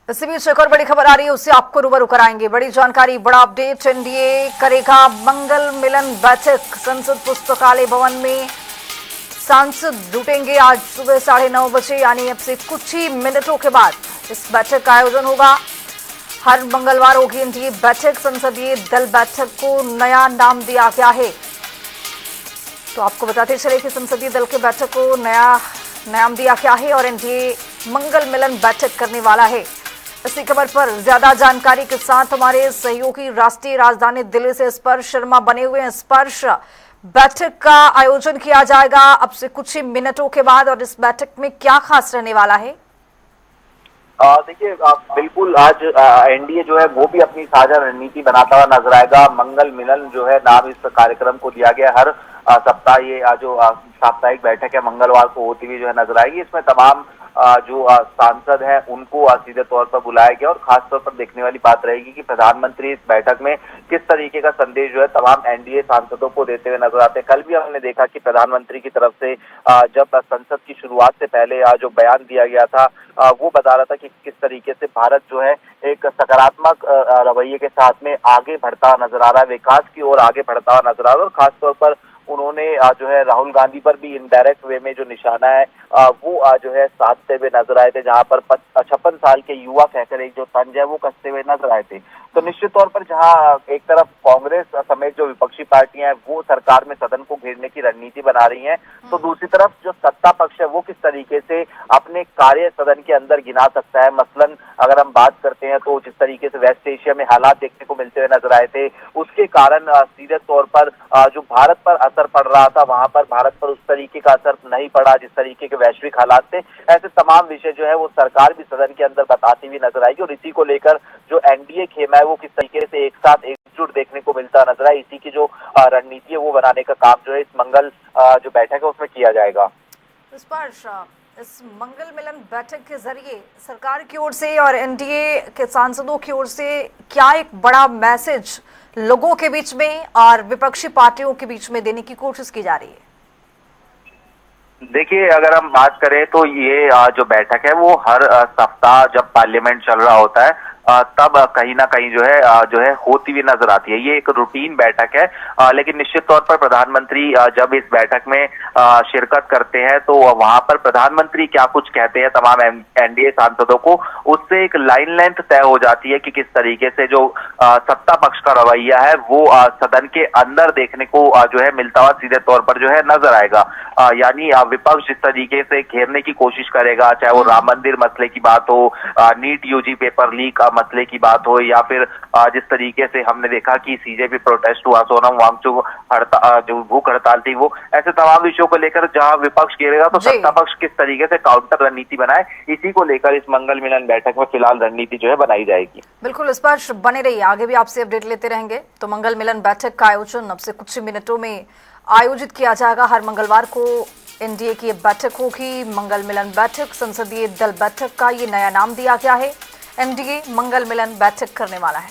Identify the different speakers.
Speaker 1: इसी बीच एक और बड़ी खबर आ रही है, उससे आपको रूबरू कराएंगे। बड़ी जानकारी, बड़ा अपडेट। एनडीए करेगा मंगल मिलन बैठक। संसद पुस्तकालय भवन में सांसद जुटेंगे आज सुबह 9:30 बजे, यानी अब से कुछ ही मिनटों के बाद इस बैठक का आयोजन होगा। हर मंगलवार होगी एनडीए बैठक। संसदीय दल बैठक को नया नाम दिया गया है। तो आपको बताते चले कि संसदीय दल के बैठक को नया नाम दिया गया है और एनडीए मंगल मिलन बैठक करने वाला है। इसी खबर पर ज्यादा जानकारी के साथ हमारे सहयोगी राष्ट्रीय राजधानी दिल्ली से स्पर्श शर्मा बने हुए हैं। स्पर्श, बैठक का आयोजन किया जाएगा अब से कुछ ही मिनटों के बाद, और इस बैठक में क्या खास रहने वाला है?
Speaker 2: देखिए, बिल्कुल आज एनडीए जो है वो भी अपनी साझा रणनीति बनाता हुआ नजर आएगा। मंगल मिलन जो है नाम इस कार्यक्रम को दिया गया। हर सप्ताह ये जो साप्ताहिक बैठक है मंगलवार को होती हुई जो है नजर आएगी। इसमें तमाम जो सांसद हैं उनको सीधे तौर पर बुलाया गया और खास तौर पर देखने वाली बात रहेगी कि प्रधानमंत्री इस बैठक में किस तरीके का संदेश जो है तमाम एनडीए सांसदों को देते हुए नजर आते हैं। कल भी हमने देखा कि प्रधानमंत्री की तरफ से जब संसद की शुरुआत से पहले जो बयान दिया गया था वो बता रहा था कि किस तरीके से भारत जो है एक सकारात्मक रवैये के साथ में आगे बढ़ता नजर आ रहा है, विकास की ओर आगे बढ़ता हुआ नजर आ रहा है। और खासतौर पर उन्होंने जो है राहुल गांधी पर भी इनडायरेक्ट वे में जो निशाना है वो जो है साधते हुए नजर आए थे, जहां पर 56 साल के युवा कहकर एक जो तंज है वो कसते हुए नजर आए थे। तो निश्चित तौर पर जहां एक तरफ कांग्रेस समेत जो विपक्षी पार्टियां हैं वो सरकार में सदन को घेरने की रणनीति बना रही हैं, तो दूसरी तरफ जो सत्ता पक्ष है वो किस तरीके से अपने कार्य सदन के अंदर गिना सकता है। मसलन अगर हम बात करते हैं तो जिस तरीके से वेस्ट एशिया में हालात देखने को मिलते हुए नजर आए थे, उसके कारण सीधे तौर पर जो भारत पर असर पड़ रहा था वहां पर भारत पर उस तरीके का असर नहीं पड़ा जिस तरीके के वैश्विक हालात थे। ऐसे तमाम विषय जो है वो सरकार भी सदन के अंदर बताती हुई नजर आएगी और इसी को लेकर जो एनडीए खेमा है वो किस तरीके से एक साथ एकजुट देखने को मिलता नजर आए। इसी की जो रणनीति है वो बनाने का काम जो है इस मंगल जो बैठक है उसमें किया जाएगा।
Speaker 1: इस मंगल मिलन बैठक के जरिए सरकार की ओर से और एनडीए के सांसदों की ओर से क्या एक बड़ा मैसेज लोगों के बीच में और विपक्षी पार्टियों के बीच में देने की कोशिश की जा रही है?
Speaker 2: देखिए, अगर हम बात करें तो ये जो बैठक है वो हर सप्ताह जब पार्लियामेंट चल रहा होता है तब कहीं ना कहीं जो है होती हुई नजर आती है। ये एक रूटीन बैठक है, लेकिन निश्चित तौर पर प्रधानमंत्री जब इस बैठक में शिरकत करते हैं तो वहां पर प्रधानमंत्री क्या कुछ कहते हैं तमाम एनडीए सांसदों को, उससे एक लाइन लेंथ तय हो जाती है कि किस तरीके से जो सत्ता पक्ष का रवैया है वो सदन के अंदर देखने को जो है मिलता हुआ सीधे तौर पर जो है नजर आएगा। यानी विपक्ष जिस तरीके से घेरने की कोशिश करेगा, चाहे वो राम मंदिर मसले की बात हो, नीट यूजी पेपर लीक मसले की बात हो, या फिर जिस तरीके से हमने देखा कि सीजेपी प्रोटेस्ट हुआ, सोनम वांगचुक जो भूख हड़ताल थी, वो ऐसे तमाम विषयों को लेकर जहां विपक्ष घेरेगा तो सत्ता पक्ष किस तरीके से काउंटर रणनीति बनाए, इसी को लेकर इस मंगल मिलन बैठक में फिलहाल रणनीति जो है बनाई जाएगी।
Speaker 1: बिल्कुल स्पर्श, बने रहिए, आगे भी आपसे अपडेट लेते रहेंगे। तो मंगल मिलन बैठक का आयोजन अब से कुछ ही मिनटों में आयोजित किया जाएगा। हर मंगलवार को एनडीए की बैठक होगी, मंगल मिलन बैठक। संसदीय दल बैठक का ये नया नाम दिया गया है, एनडीए मंगल मिलन बैठक करने वाला है।